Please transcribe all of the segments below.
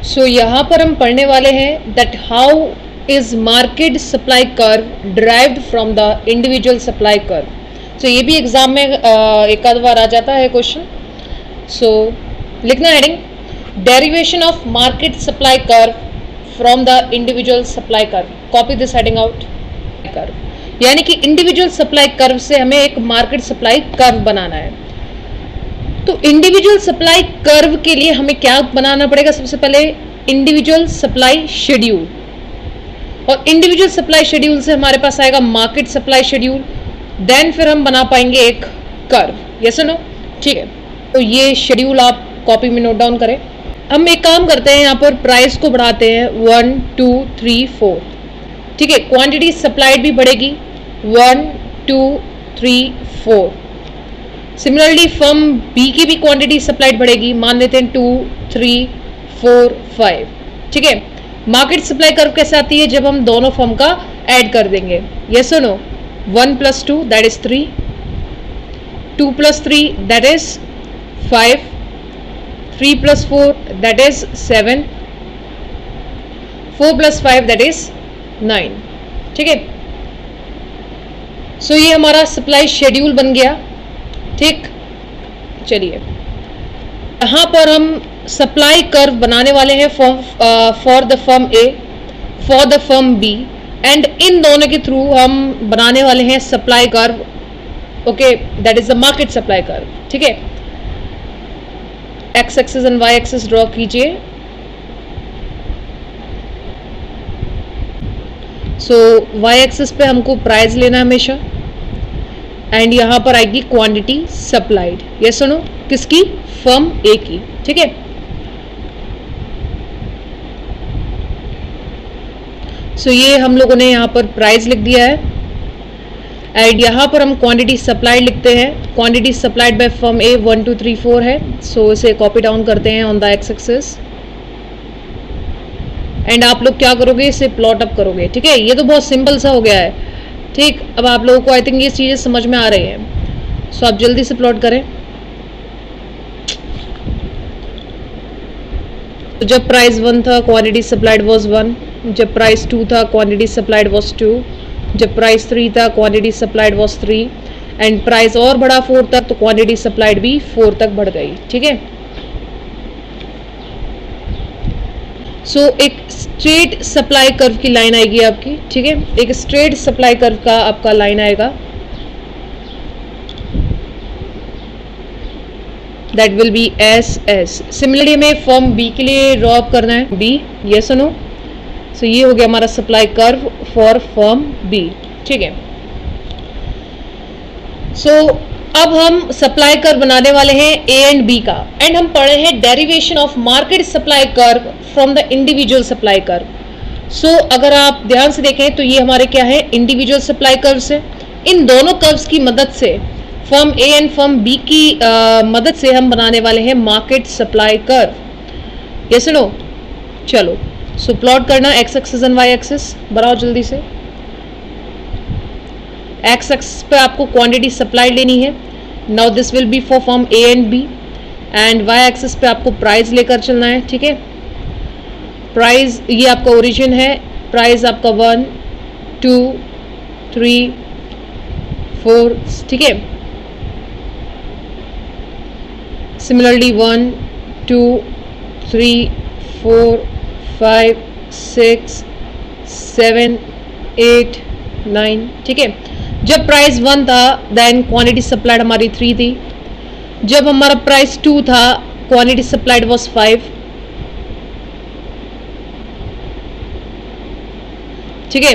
सो यहाँ पर हम पढ़ने वाले हैं that how is market supply curve derived from the individual supply curve. So ये भी एग्जाम में एक आध बार आ जाता है क्वेश्चन। सो लिखना heading, derivation of market supply curve from the individual supply curve. Copy this heading out. Curve यानी कि इंडिविजुअल सप्लाई कर्व से हमें एक मार्केट सप्लाई कर्व बनाना है। तो इंडिविजुअल सप्लाई कर्व के लिए हमें क्या बनाना पड़ेगा? सबसे पहले इंडिविजुअल सप्लाई शेड्यूल, और इंडिविजुअल सप्लाई शेड्यूल से हमारे पास आएगा मार्केट सप्लाई शेड्यूल। देन फिर हम बना पाएंगे एक कर्व। Yes or no? ठीक है, तो ये शेड्यूल आप कॉपी में नोट डाउन करें। हम एक काम करते हैं, यहाँ पर प्राइस को बढ़ाते हैं 1 2 3 4। ठीक है, क्वांटिटी सप्लाइड भी बढ़ेगी 1 2 3 4। सिमिलरली फर्म बी की भी क्वांटिटी सप्लाइड बढ़ेगी, मान लेते हैं 2 3 4 5। ठीक है, मार्केट सप्लाई कर्व कैसे आती है? जब हम दोनों फर्म का ऐड कर देंगे। Yes or no? 1 + 2 that is 3, 2 + 3 that is 5, 3 + 4 that is 7, 4 + 5 that is 9। ठीक है, सो ये हमारा सप्लाई शेड्यूल बन गया। ठीक, चलिए यहां पर हम सप्लाई कर्व बनाने वाले हैं for the firm A, for the firm B, and इन दोनों के थ्रू हम बनाने वाले हैं supply curve. Okay, that is the market supply curve. ठीक है, X axis and Y axis draw कीजिए। सो वाई एक्सिस पे हमको प्राइस लेना है हमेशा, एंड यहां पर आएगी क्वांटिटी सप्लाइड। ये सुनो, किसकी? फर्म ए की। ठीक है, सो ये हम लोगों ने यहां पर प्राइस लिख दिया है, एंड यहां पर हम क्वांटिटी सप्लाइड लिखते हैं। क्वांटिटी सप्लाइड बाय फर्म ए 1 2 3 4 है। सो इसे कॉपी डाउन करते हैं on the x axis, and आप लोग क्या करोगे? इसे प्लॉट अप करोगे। ठीक है, ये तो बहुत सिंपल सा हो गया है। ठीक, अब आप लोगों को आई थिंक ये चीजें समझ में आ रही हैं। सो आप जल्दी से प्लॉट करें। तो जब प्राइस 1 था क्वांटिटी सप्लाइड वाज 1, जब प्राइस 2 था क्वांटिटी सप्लाइड वाज 2, जब प्राइस 3 था quantity supplied was 3, and price और बढ़ा 4 तक तो क्वांटिटी सप्लाइड भी 4 तक बढ़ गई। ठीक है, सो एक स्ट्रेट सप्लाई कर्व की लाइन आएगी आपकी। ठीक है, एक स्ट्रेट सप्लाई कर्व का आपका लाइन आएगा, that will be S S. Similarly हमें फर्म बी के लिए ड्रॉ अप करना है B. Yes or no? So ये हो गया हमारा supply curve for firm B. ठीक है, सो अब हम सप्लाई कर्व बनाने वाले हैं ए एंड बी का, एंड हम पढ़े हैं derivation of market supply curve from the individual supply curve. So अगर आप ध्यान से देखें तो ये हमारे क्या है? इंडिविजुअल सप्लाई कर्व्स है। इन दोनों कर्व्स की मदद से, firm A and firm B की मदद से हम बनाने वाले हैं market supply curve. Yes no? चलो, सो प्लॉट करना X axis and Y axis बनाओ जल्दी से। एक्स एक्सिस पे आपको क्वांटिटी सप्लाइड लेनी है। Now this will be for firm A and B, and Y axis पे आपको प्राइस लेकर चलना है। ठीक है, प्राइस ये आपका ओरिजिन है। प्राइस आपका 1 2 3 4। ठीक है, सिमिलरली 1 2 3 4 5 6 7 8 9। ठीक है, जब प्राइस 1 था देन क्वांटिटी सप्लाइड हमारी 3 थी। जब हमारा प्राइस 2 था क्वांटिटी सप्लाइड वाज 5। ठीक है,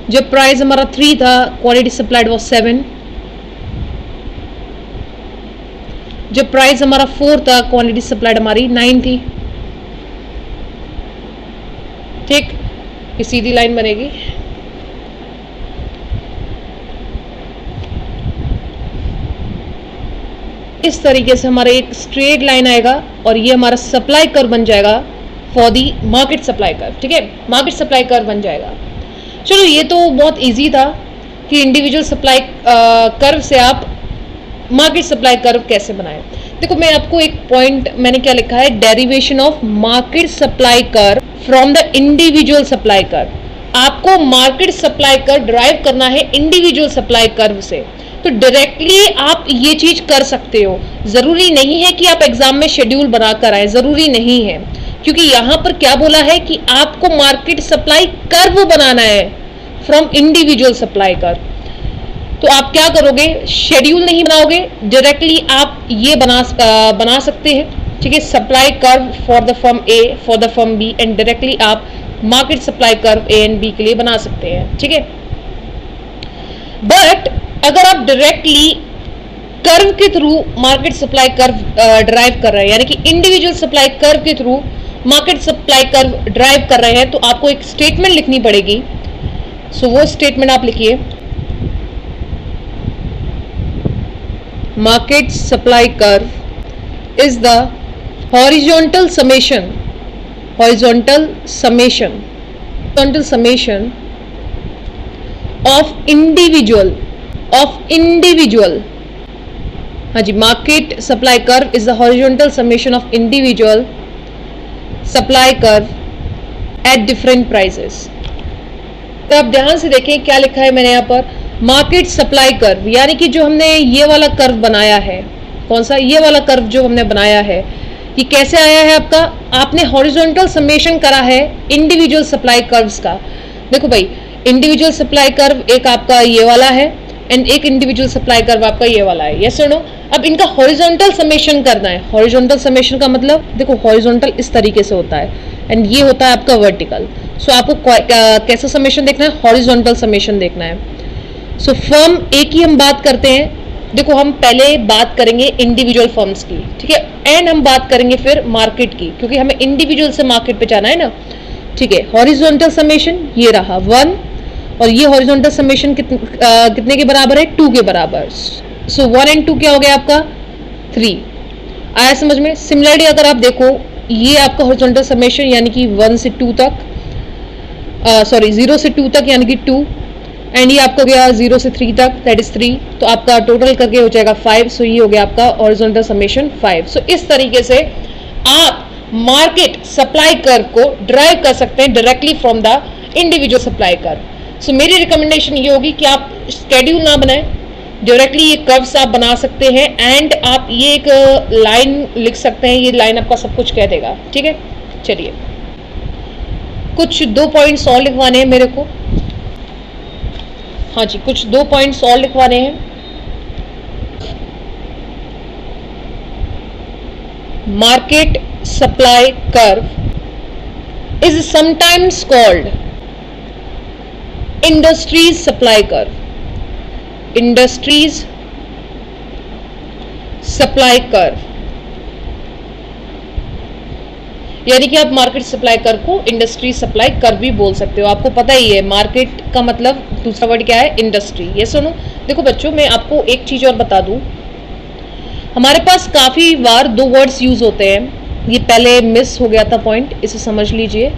जब प्राइस हमारा 3 था क्वांटिटी सप्लाइड वाज 7। जब प्राइस हमारा 4 था क्वांटिटी सप्लाइड हमारी 9 थी। ठीक, ये सीधी लाइन बनेगी। इस तरीके से हमारा एक स्ट्रेट लाइन आएगा, और ये हमारा सप्लाई कर्व बन जाएगा for the market supply curve. ठीक है, मार्केट सप्लाई कर्व बन जाएगा। चलो, ये तो बहुत इजी था कि इंडिविजुअल सप्लाई कर्व से आप मार्केट सप्लाई कर्व कैसे बनाएं। देखो मैं आपको एक पॉइंट मैंने क्या लिखा है, derivation of market supply curve from the individual supply curve. आपको मार्केट सप्लाई कर्व ड्राइव करना है इंडिविजुअल सप्लाई कर्व से, तो डायरेक्टली आप ये चीज कर सकते हो। जरूरी नहीं है कि आप एग्जाम में शेड्यूल बनाकर आए, जरूरी नहीं है, क्योंकि यहां पर क्या बोला है कि आपको मार्केट सप्लाई कर्व बनाना है फ्रॉम इंडिविजुअल सप्लाई कर्व। तो आप क्या करोगे, शेड्यूल नहीं बनाओगे, डायरेक्टली आप ये बना सकते हैं, ठीक है, supply curve for the firm A, for the firm B, and directly आप market supply curve A and B के लिए बना सकते हैं, ठीक है। बट अगर आप डायरेक्टली कर्व के through market supply curve drive कर रहे हैं, यानी कि इंडिविजुअल सप्लाई कर्व के through market supply curve drive कर रहे हैं, तो आपको एक स्टेटमेंट लिखनी पड़ेगी। सो वो स्टेटमेंट आप लिखिए, market supply curve is the horizontal summation of individual हाँ जी, market supply curve is the horizontal summation of individual supply curve at different prices। तो आप ध्यान से देखें क्या लिखा है मैंने यहाँ पर, मार्केट सप्लाई कर्व, यानी कि जो हमने ये वाला कर्व बनाया है, कौन सा, ये वाला कर्व जो हमने बनाया है, ये कैसे आया है आपका, आपने हॉरिजॉन्टल समेशन करा है इंडिविजुअल सप्लाई कर्व्स का। देखो भाई, इंडिविजुअल सप्लाई कर्व एक आपका ये वाला है एंड एक इंडिविजुअल सप्लाई कर्व आपका ये वाला है, यस और नो। अब इनका हॉरिजॉन्टल समेशन करना है। हॉरिजॉन्टल समेशन का मतलब देखो, हॉरिजॉन्टल इस तरीके से होता है एंड ये होता है आपका वर्टिकल। सो आपको कैसा समेशन देखना है, हॉरिजॉन्टल समेशन देखना है। सो फर्म ए की हम बात करते हैं। देखो हम पहले बात करेंगे इंडिविजुअल फर्म्स की, ठीक है, एंड हम बात करेंगे फिर मार्केट की, क्योंकि हमें इंडिविजुअल से मार्केट पे जाना है ना, ठीक है। हॉरिजॉन्टल समेशन ये रहा 1, और ये हॉरिजॉन्टल समेशन कितने के बराबर है, 2 के बराबर। सो 1 and 2 क्या हो गया आपका 3। आया समझ में। सिमिलरली अगर आप देखो, ये आपका हॉरिजॉन्टल समेशन यानी कि 1 से 2 तक, 0 से 2 तक यानी कि 2, एंड ये आपको गया 0 से 3 तक, दैट इज 3, तो आपका टोटल करके हो जाएगा 5। सो ये हो गया आपका हॉरिजॉन्टल समेशन 5। सो इस तरीके से आप मार्केट सप्लाई कर्व को ड्राइव कर सकते हैं directly from the individual supply curve. So मेरी रिकमेंडेशन ये होगी कि आप शेड्यूल ना बनाएं, डायरेक्टली ये कर्व्स आप बना सकते हैं, एंड आप ये एक लाइन लिख सकते हैं, ये लाइन आपका सब कुछ कह देगा, ठीक है। चलिए कुछ 2 पॉइंट्स और लिखवाने हैं मेरे को, हाँ जी, कुछ 2 पॉइंट्स और लिखवाने हैं। Market supply curve is sometimes called industries supply curve. Industries supply curve, यानी कि आप मार्केट सप्लाई कर्व को इंडस्ट्री सप्लाई कर्व भी बोल सकते हो। आपको पता ही है मार्केट का मतलब दूसरा वर्ड क्या है, इंडस्ट्री, ये सुनो। देखो बच्चों, मैं आपको एक चीज और बता दूं, हमारे पास काफी बार 2 वर्ड्स यूज होते हैं, ये पहले मिस हो गया था पॉइंट, इसे समझ लीजिए।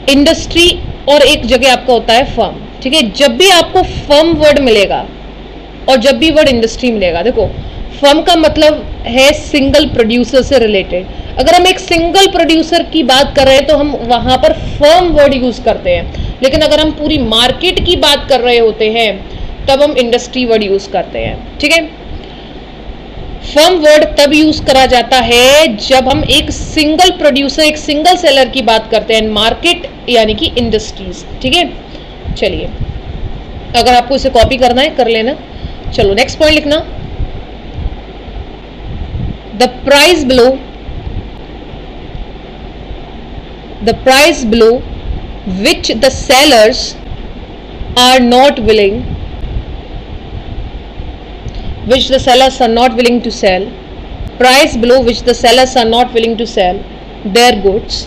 इंडस्ट्री और एक जगह आपका होता है फर्म, ठीक है। जब भी आपको फर्म वर्ड मिलेगा और जब भी वर्ड इंडस्ट्री मिलेगा, देखो फर्म का मतलब है सिंगल प्रोड्यूसर से रिलेटेड। अगर हम एक सिंगल प्रोड्यूसर की बात कर रहे हैं तो हम वहां पर फर्म वर्ड यूज करते हैं, लेकिन अगर हम पूरी मार्केट की बात कर रहे होते हैं तब हम इंडस्ट्री वर्ड यूज करते हैं, ठीक है। फर्म वर्ड तब यूज करा जाता है जब हम एक सिंगल प्रोड्यूसर, एक सिंगल सेलर की बात करते हैं, मार्केट यानी कि इंडस्ट्रीज, ठीक है। चलिए, अगर आपको इसे कॉपी करना है कर लेना। चलो नेक्स्ट पॉइंट लिखना, the price below which the sellers are not willing to sell, price below which the sellers are not willing to sell their goods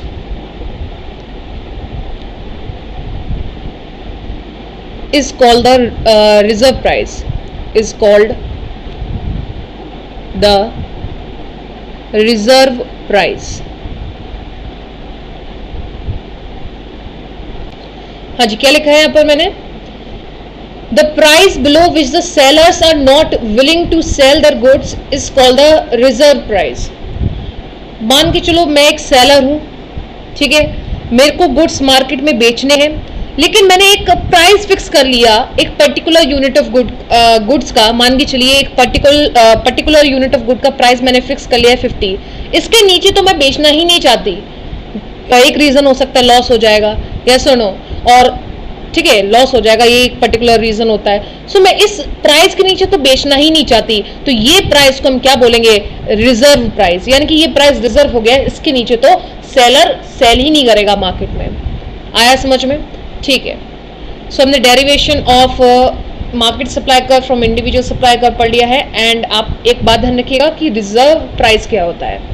is called the reserve price, is called the reserve price. हाँ जी, क्या लिखा है यहाँ पर मैंने, the price below which the sellers are not willing to sell their goods is called the reserve price. मान के चलो मैं एक सेलर हूं, ठीक है, मेरे को गुड्स मार्केट में बेचने हैं, लेकिन मैंने एक प्राइस फिक्स कर लिया एक पर्टिकुलर यूनिट ऑफ गुड्स का। मान के चलिए एक पर्टिकुलर यूनिट ऑफ गुड का प्राइस मैंने फिक्स कर लिया है 50। इसके नीचे तो मैं बेचना ही नहीं चाहती। एक रीजन हो सकता है लॉस हो जाएगा, यस और नो, और ठीक है लॉस हो जाएगा, ये एक पर्टिकुलर रीजन होता है। सो मैं इस प्राइस के नीचे तो बेचना ही नहीं चाहती, तो ये प्राइस को हम क्या बोलेंगे, रिजर्व प्राइस, यानी कि ये प्राइस रिजर्व हो गया, इसके नीचे तो सेलर सेल ही नहीं करेगा मार्केट में। आया समझ में? ठीक है। सो हमने derivation of market supply curve from individual supply curve पढ़ लिया है। एंड आप एक बात ध्यान रखिएगा कि रिजर्व प्राइस क्या होता है।